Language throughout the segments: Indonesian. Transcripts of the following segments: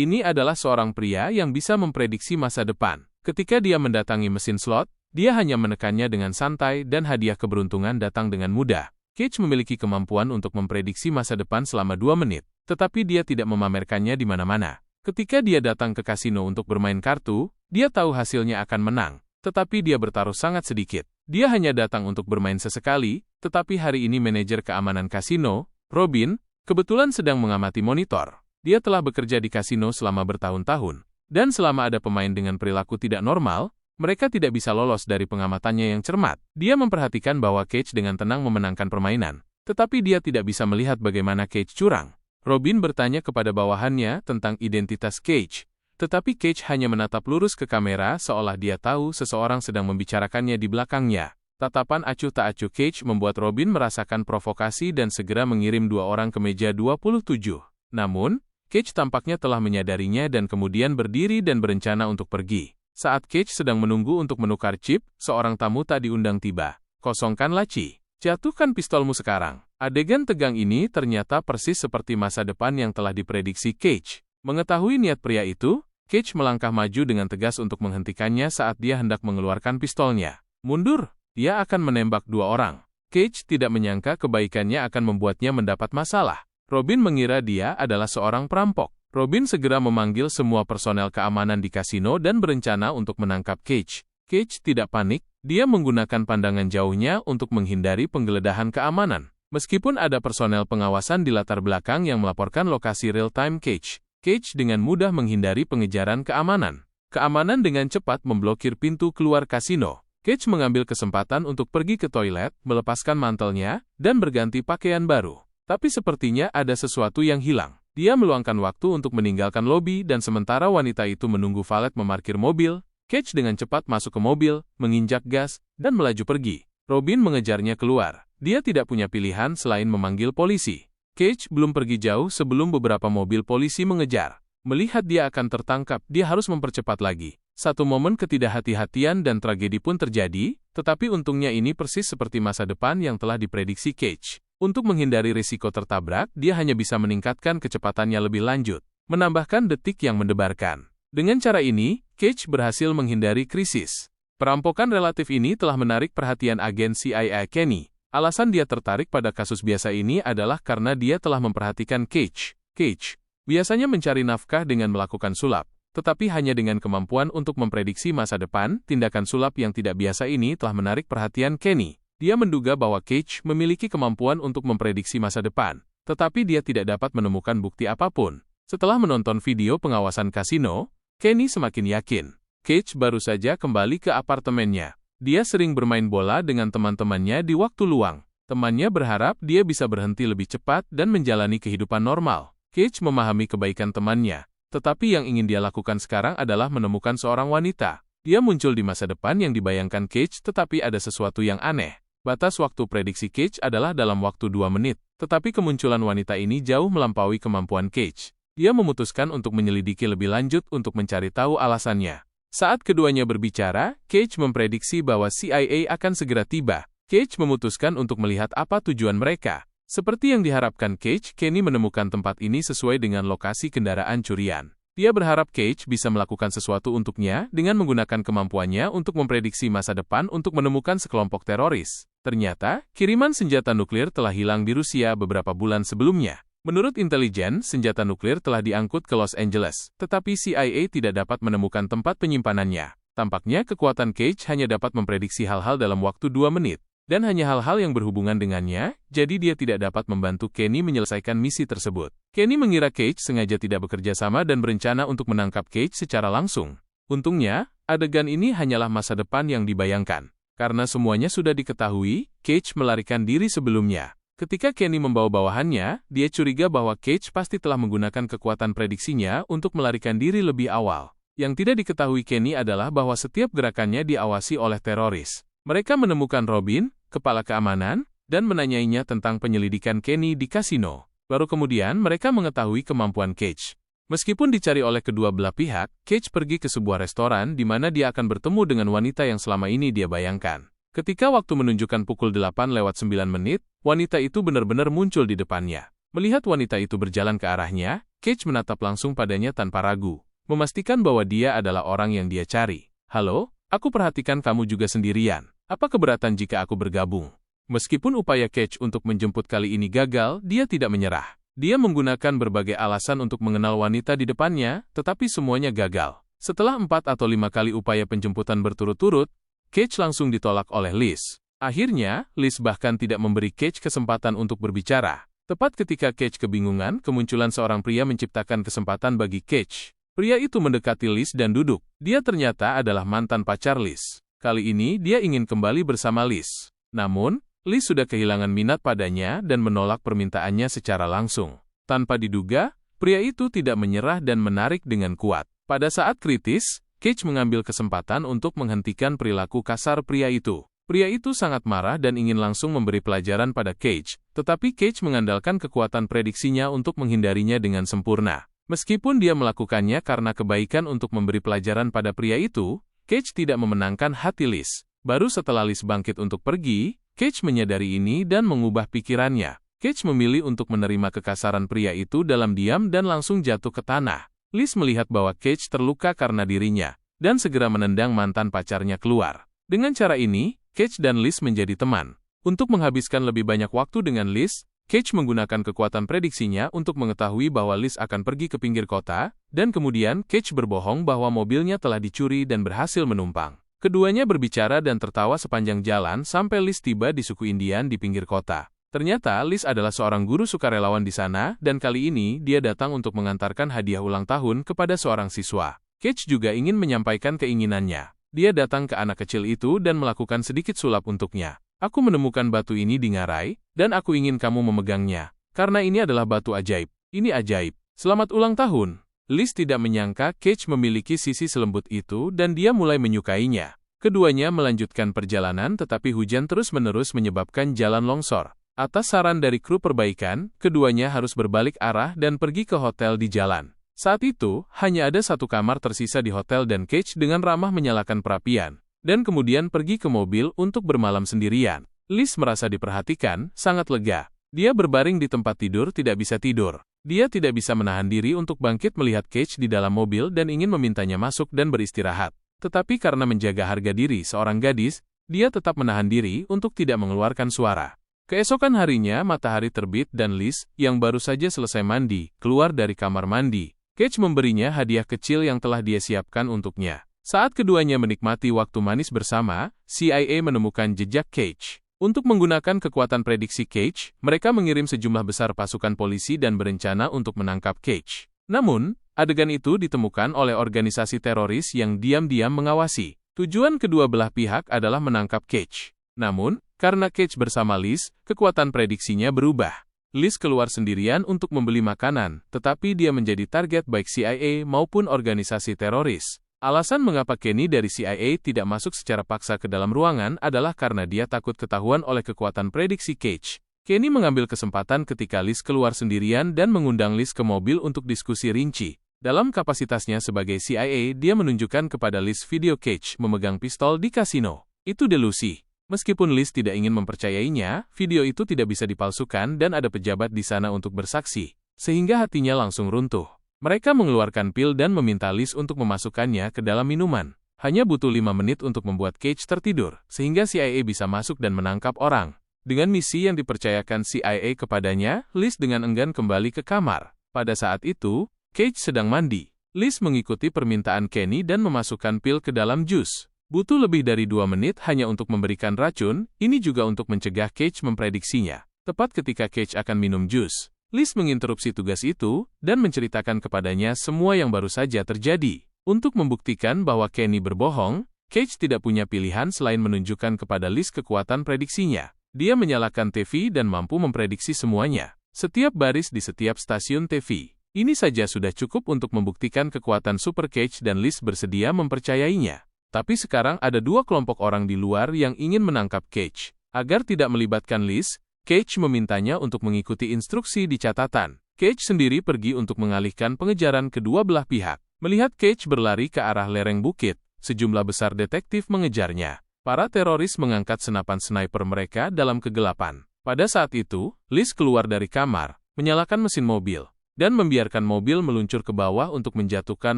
Ini adalah seorang pria yang bisa memprediksi masa depan. Ketika dia mendatangi mesin slot, dia hanya menekannya dengan santai dan hadiah keberuntungan datang dengan mudah. Cage memiliki kemampuan untuk memprediksi masa depan selama 2 menit, tetapi dia tidak memamerkannya di mana-mana. Ketika dia datang ke kasino untuk bermain kartu, dia tahu hasilnya akan menang, tetapi dia bertaruh sangat sedikit. Dia hanya datang untuk bermain sesekali, tetapi hari ini manajer keamanan kasino, Robin, kebetulan sedang mengamati monitor. Dia telah bekerja di kasino selama bertahun-tahun, dan selama ada pemain dengan perilaku tidak normal, mereka tidak bisa lolos dari pengamatannya yang cermat. Dia memperhatikan bahwa Cage dengan tenang memenangkan permainan, tetapi dia tidak bisa melihat bagaimana Cage curang. Robin bertanya kepada bawahannya tentang identitas Cage, tetapi Cage hanya menatap lurus ke kamera seolah dia tahu seseorang sedang membicarakannya di belakangnya. Tatapan acuh tak acuh Cage membuat Robin merasakan provokasi dan segera mengirim 2 orang ke meja 27. Namun, Cage tampaknya telah menyadarinya dan kemudian berdiri dan berencana untuk pergi. Saat Cage sedang menunggu untuk menukar chip, seorang tamu tak diundang tiba. Kosongkan laci. Jatuhkan pistolmu sekarang. Adegan tegang ini ternyata persis seperti masa depan yang telah diprediksi Cage. Mengetahui niat pria itu, Cage melangkah maju dengan tegas untuk menghentikannya saat dia hendak mengeluarkan pistolnya. Mundur, dia akan menembak 2 orang. Cage tidak menyangka kebaikannya akan membuatnya mendapat masalah. Robin mengira dia adalah seorang perampok. Robin segera memanggil semua personel keamanan di kasino dan berencana untuk menangkap Cage. Cage tidak panik, dia menggunakan pandangan jauhnya untuk menghindari penggeledahan keamanan. Meskipun ada personel pengawasan di latar belakang yang melaporkan lokasi real-time Cage, Cage dengan mudah menghindari pengejaran keamanan. Keamanan dengan cepat memblokir pintu keluar kasino. Cage mengambil kesempatan untuk pergi ke toilet, melepaskan mantelnya, dan berganti pakaian baru. Tapi sepertinya ada sesuatu yang hilang. Dia meluangkan waktu untuk meninggalkan lobi dan sementara wanita itu menunggu valet memarkir mobil, Cage dengan cepat masuk ke mobil, menginjak gas, dan melaju pergi. Robin mengejarnya keluar. Dia tidak punya pilihan selain memanggil polisi. Cage belum pergi jauh sebelum beberapa mobil polisi mengejar. Melihat dia akan tertangkap, dia harus mempercepat lagi. Satu momen ketidakhati-hatian dan tragedi pun terjadi, tetapi untungnya ini persis seperti masa depan yang telah diprediksi Cage. Untuk menghindari risiko tertabrak, dia hanya bisa meningkatkan kecepatannya lebih lanjut, menambahkan detik yang mendebarkan. Dengan cara ini, Cage berhasil menghindari krisis. Perampokan relatif ini telah menarik perhatian agen CIA Kenny. Alasan dia tertarik pada kasus biasa ini adalah karena dia telah memperhatikan Cage. Cage biasanya mencari nafkah dengan melakukan sulap, tetapi hanya dengan kemampuan untuk memprediksi masa depan, tindakan sulap yang tidak biasa ini telah menarik perhatian Kenny. Dia menduga bahwa Cage memiliki kemampuan untuk memprediksi masa depan, tetapi dia tidak dapat menemukan bukti apapun. Setelah menonton video pengawasan kasino, Kenny semakin yakin. Cage baru saja kembali ke apartemennya. Dia sering bermain bola dengan teman-temannya di waktu luang. Temannya berharap dia bisa berhenti lebih cepat dan menjalani kehidupan normal. Cage memahami kebaikan temannya, tetapi yang ingin dia lakukan sekarang adalah menemukan seorang wanita. Dia muncul di masa depan yang dibayangkan Cage, tetapi ada sesuatu yang aneh. Batas waktu prediksi Cage adalah dalam waktu 2 menit, tetapi kemunculan wanita ini jauh melampaui kemampuan Cage. Dia memutuskan untuk menyelidiki lebih lanjut untuk mencari tahu alasannya. Saat keduanya berbicara, Cage memprediksi bahwa CIA akan segera tiba. Cage memutuskan untuk melihat apa tujuan mereka. Seperti yang diharapkan Cage, Kenny menemukan tempat ini sesuai dengan lokasi kendaraan curian. Dia berharap Cage bisa melakukan sesuatu untuknya dengan menggunakan kemampuannya untuk memprediksi masa depan untuk menemukan sekelompok teroris. Ternyata, kiriman senjata nuklir telah hilang di Rusia beberapa bulan sebelumnya. Menurut intelijen, senjata nuklir telah diangkut ke Los Angeles, tetapi CIA tidak dapat menemukan tempat penyimpanannya. Tampaknya kekuatan Cage hanya dapat memprediksi hal-hal dalam waktu 2 menit, dan hanya hal-hal yang berhubungan dengannya, jadi dia tidak dapat membantu Kenny menyelesaikan misi tersebut. Kenny mengira Cage sengaja tidak bekerja sama dan berencana untuk menangkap Cage secara langsung. Untungnya, adegan ini hanyalah masa depan yang dibayangkan. Karena semuanya sudah diketahui, Cage melarikan diri sebelumnya. Ketika Kenny membawa bawahannya, dia curiga bahwa Cage pasti telah menggunakan kekuatan prediksinya untuk melarikan diri lebih awal. Yang tidak diketahui Kenny adalah bahwa setiap gerakannya diawasi oleh teroris. Mereka menemukan Robin, kepala keamanan, dan menanyainya tentang penyelidikan Kenny di kasino. Baru kemudian mereka mengetahui kemampuan Cage. Meskipun dicari oleh kedua belah pihak, Cage pergi ke sebuah restoran di mana dia akan bertemu dengan wanita yang selama ini dia bayangkan. Ketika waktu menunjukkan pukul 8:09, wanita itu benar-benar muncul di depannya. Melihat wanita itu berjalan ke arahnya, Cage menatap langsung padanya tanpa ragu, memastikan bahwa dia adalah orang yang dia cari. "Halo, aku perhatikan kamu juga sendirian. Apa keberatan jika aku bergabung?" Meskipun upaya Cage untuk menjemput kali ini gagal, dia tidak menyerah. Dia menggunakan berbagai alasan untuk mengenal wanita di depannya, tetapi semuanya gagal. Setelah 4 atau 5 kali upaya penjemputan berturut-turut, Cage langsung ditolak oleh Liz. Akhirnya, Liz bahkan tidak memberi Cage kesempatan untuk berbicara. Tepat ketika Cage kebingungan, kemunculan seorang pria menciptakan kesempatan bagi Cage. Pria itu mendekati Liz dan duduk. Dia ternyata adalah mantan pacar Liz. Kali ini, dia ingin kembali bersama Liz. Namun, Liz sudah kehilangan minat padanya dan menolak permintaannya secara langsung. Tanpa diduga, pria itu tidak menyerah dan menarik dengan kuat. Pada saat kritis, Cage mengambil kesempatan untuk menghentikan perilaku kasar pria itu. Pria itu sangat marah dan ingin langsung memberi pelajaran pada Cage, tetapi Cage mengandalkan kekuatan prediksinya untuk menghindarinya dengan sempurna. Meskipun dia melakukannya karena kebaikan untuk memberi pelajaran pada pria itu, Cage tidak memenangkan hati Liz. Baru setelah Liz bangkit untuk pergi, Cage menyadari ini dan mengubah pikirannya. Cage memilih untuk menerima kekasaran pria itu dalam diam dan langsung jatuh ke tanah. Liz melihat bahwa Cage terluka karena dirinya, dan segera menendang mantan pacarnya keluar. Dengan cara ini, Cage dan Liz menjadi teman. Untuk menghabiskan lebih banyak waktu dengan Liz, Cage menggunakan kekuatan prediksinya untuk mengetahui bahwa Liz akan pergi ke pinggir kota, dan kemudian Cage berbohong bahwa mobilnya telah dicuri dan berhasil menumpang. Keduanya berbicara dan tertawa sepanjang jalan sampai Liz tiba di suku Indian di pinggir kota. Ternyata Liz adalah seorang guru sukarelawan di sana, dan kali ini dia datang untuk mengantarkan hadiah ulang tahun kepada seorang siswa. Cage juga ingin menyampaikan keinginannya. Dia datang ke anak kecil itu dan melakukan sedikit sulap untuknya. "Aku menemukan batu ini di ngarai, dan aku ingin kamu memegangnya, karena ini adalah batu ajaib. Ini ajaib. Selamat ulang tahun." Liz tidak menyangka Cage memiliki sisi selembut itu dan dia mulai menyukainya. Keduanya melanjutkan perjalanan tetapi hujan terus-menerus menyebabkan jalan longsor. Atas saran dari kru perbaikan, keduanya harus berbalik arah dan pergi ke hotel di jalan. Saat itu, hanya ada satu kamar tersisa di hotel dan Cage dengan ramah menyalakan perapian, dan kemudian pergi ke mobil untuk bermalam sendirian. Liz merasa diperhatikan, sangat lega. Dia berbaring di tempat tidur tidak bisa tidur. Dia tidak bisa menahan diri untuk bangkit melihat Cage di dalam mobil dan ingin memintanya masuk dan beristirahat. Tetapi karena menjaga harga diri seorang gadis, dia tetap menahan diri untuk tidak mengeluarkan suara. Keesokan harinya matahari terbit dan Liz, yang baru saja selesai mandi, keluar dari kamar mandi. Cage memberinya hadiah kecil yang telah dia siapkan untuknya. Saat keduanya menikmati waktu manis bersama, CIA menemukan jejak Cage. Untuk menggunakan kekuatan prediksi Cage, mereka mengirim sejumlah besar pasukan polisi dan berencana untuk menangkap Cage. Namun, adegan itu ditemukan oleh organisasi teroris yang diam-diam mengawasi. Tujuan kedua belah pihak adalah menangkap Cage. Namun, karena Cage bersama Liz, kekuatan prediksinya berubah. Liz keluar sendirian untuk membeli makanan, tetapi dia menjadi target baik CIA maupun organisasi teroris. Alasan mengapa Kenny dari CIA tidak masuk secara paksa ke dalam ruangan adalah karena dia takut ketahuan oleh kekuatan prediksi Cage. Kenny mengambil kesempatan ketika Liz keluar sendirian dan mengundang Liz ke mobil untuk diskusi rinci. Dalam kapasitasnya sebagai CIA, dia menunjukkan kepada Liz video Cage memegang pistol di kasino. Itu delusi. Meskipun Liz tidak ingin mempercayainya, video itu tidak bisa dipalsukan dan ada pejabat di sana untuk bersaksi, sehingga hatinya langsung runtuh. Mereka mengeluarkan pil dan meminta Liz untuk memasukkannya ke dalam minuman. Hanya butuh 5 menit untuk membuat Cage tertidur, sehingga CIA bisa masuk dan menangkap orang. Dengan misi yang dipercayakan CIA kepadanya, Liz dengan enggan kembali ke kamar. Pada saat itu, Cage sedang mandi. Liz mengikuti permintaan Kenny dan memasukkan pil ke dalam jus. Butuh lebih dari 2 menit hanya untuk memberikan racun, ini juga untuk mencegah Cage memprediksinya. Tepat ketika Cage akan minum jus, Liz menginterupsi tugas itu, dan menceritakan kepadanya semua yang baru saja terjadi. Untuk membuktikan bahwa Kenny berbohong, Cage tidak punya pilihan selain menunjukkan kepada Liz kekuatan prediksinya. Dia menyalakan TV dan mampu memprediksi semuanya. Setiap baris di setiap stasiun TV. Ini saja sudah cukup untuk membuktikan kekuatan Super Cage dan Liz bersedia mempercayainya. Tapi sekarang ada 2 kelompok orang di luar yang ingin menangkap Cage. Agar tidak melibatkan Liz, Cage memintanya untuk mengikuti instruksi di catatan. Cage sendiri pergi untuk mengalihkan pengejaran kedua belah pihak. Melihat Cage berlari ke arah lereng bukit, sejumlah besar detektif mengejarnya. Para teroris mengangkat senapan sniper mereka dalam kegelapan. Pada saat itu, Liz keluar dari kamar, menyalakan mesin mobil. dan membiarkan mobil meluncur ke bawah untuk menjatuhkan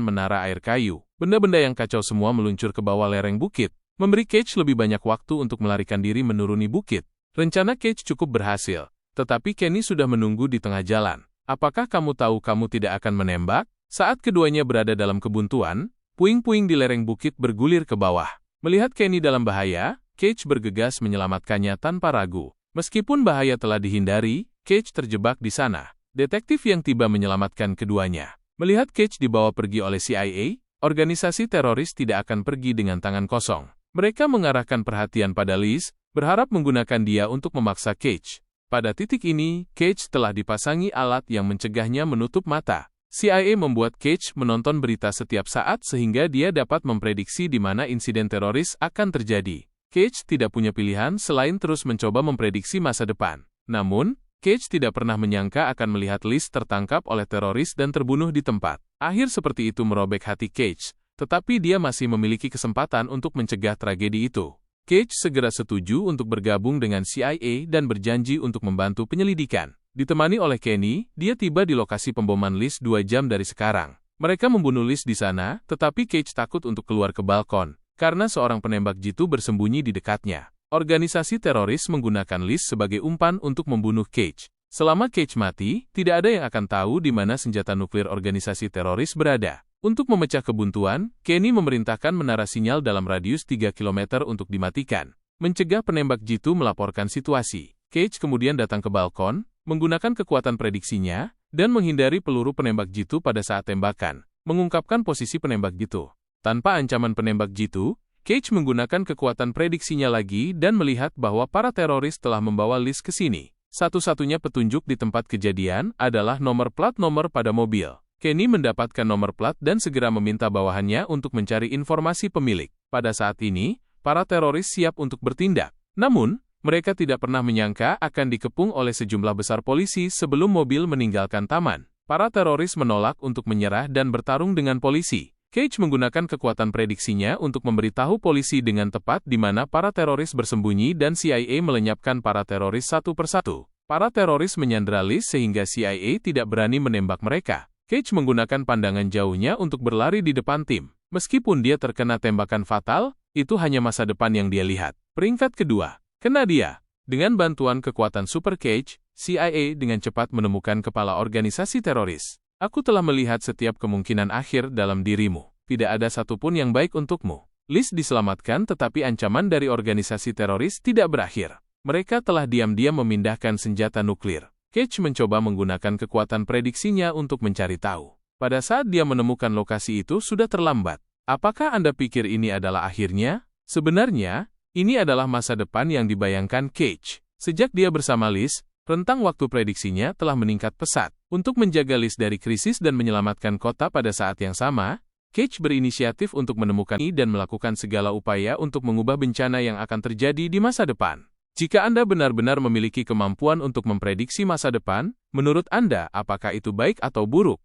menara air kayu. Benda-benda yang kacau semua meluncur ke bawah lereng bukit, memberi Cage lebih banyak waktu untuk melarikan diri menuruni bukit. Rencana Cage cukup berhasil, tetapi Kenny sudah menunggu di tengah jalan. Apakah kamu tahu kamu tidak akan menembak? Saat keduanya berada dalam kebuntuan, puing-puing di lereng bukit bergulir ke bawah. Melihat Kenny dalam bahaya, Cage bergegas menyelamatkannya tanpa ragu. Meskipun bahaya telah dihindari, Cage terjebak di sana. Detektif yang tiba menyelamatkan keduanya. Melihat Cage dibawa pergi oleh CIA, organisasi teroris tidak akan pergi dengan tangan kosong. Mereka mengarahkan perhatian pada Liz, berharap menggunakan dia untuk memaksa Cage. Pada titik ini, Cage telah dipasangi alat yang mencegahnya menutup mata. CIA membuat Cage menonton berita setiap saat sehingga dia dapat memprediksi di mana insiden teroris akan terjadi. Cage tidak punya pilihan selain terus mencoba memprediksi masa depan. Namun, Cage tidak pernah menyangka akan melihat Liz tertangkap oleh teroris dan terbunuh di tempat. Akhir seperti itu merobek hati Cage, tetapi dia masih memiliki kesempatan untuk mencegah tragedi itu. Cage segera setuju untuk bergabung dengan CIA dan berjanji untuk membantu penyelidikan. Ditemani oleh Kenny, dia tiba di lokasi pemboman Liz 2 jam dari sekarang. Mereka membunuh Liz di sana, tetapi Cage takut untuk keluar ke balkon, karena seorang penembak jitu bersembunyi di dekatnya. Organisasi teroris menggunakan Liz sebagai umpan untuk membunuh Cage. Selama Cage mati, tidak ada yang akan tahu di mana senjata nuklir organisasi teroris berada. Untuk memecah kebuntuan, Kenny memerintahkan menara sinyal dalam radius 3 km untuk dimatikan. Mencegah penembak jitu melaporkan situasi. Cage kemudian datang ke balkon, menggunakan kekuatan prediksinya, dan menghindari peluru penembak jitu pada saat tembakan, mengungkapkan posisi penembak jitu. Tanpa ancaman penembak jitu, Cage menggunakan kekuatan prediksinya lagi dan melihat bahwa para teroris telah membawa Liz ke sini. Satu-satunya petunjuk di tempat kejadian adalah nomor plat nomor pada mobil. Kenny mendapatkan nomor plat dan segera meminta bawahannya untuk mencari informasi pemilik. Pada saat ini, para teroris siap untuk bertindak. Namun, mereka tidak pernah menyangka akan dikepung oleh sejumlah besar polisi sebelum mobil meninggalkan taman. Para teroris menolak untuk menyerah dan bertarung dengan polisi. Cage menggunakan kekuatan prediksinya untuk memberitahu polisi dengan tepat di mana para teroris bersembunyi dan CIA melenyapkan para teroris satu persatu. Para teroris menyandera Liz sehingga CIA tidak berani menembak mereka. Cage menggunakan pandangan jauhnya untuk berlari di depan tim. Meskipun dia terkena tembakan fatal, itu hanya masa depan yang dia lihat. Peringkat kedua. Kena dia. Dengan bantuan kekuatan Super Cage, CIA dengan cepat menemukan kepala organisasi teroris. Aku telah melihat setiap kemungkinan akhir dalam dirimu. Tidak ada satupun yang baik untukmu. Liz diselamatkan tetapi ancaman dari organisasi teroris tidak berakhir. Mereka telah diam-diam memindahkan senjata nuklir. Cage mencoba menggunakan kekuatan prediksinya untuk mencari tahu. Pada saat dia menemukan lokasi itu sudah terlambat. Apakah Anda pikir ini adalah akhirnya? Sebenarnya, ini adalah masa depan yang dibayangkan Cage. Sejak dia bersama Liz, rentang waktu prediksinya telah meningkat pesat. Untuk menjaga Liz dari krisis dan menyelamatkan kota pada saat yang sama, Cage berinisiatif untuk menemukan ini dan melakukan segala upaya untuk mengubah bencana yang akan terjadi di masa depan. Jika Anda benar-benar memiliki kemampuan untuk memprediksi masa depan, menurut Anda apakah itu baik atau buruk?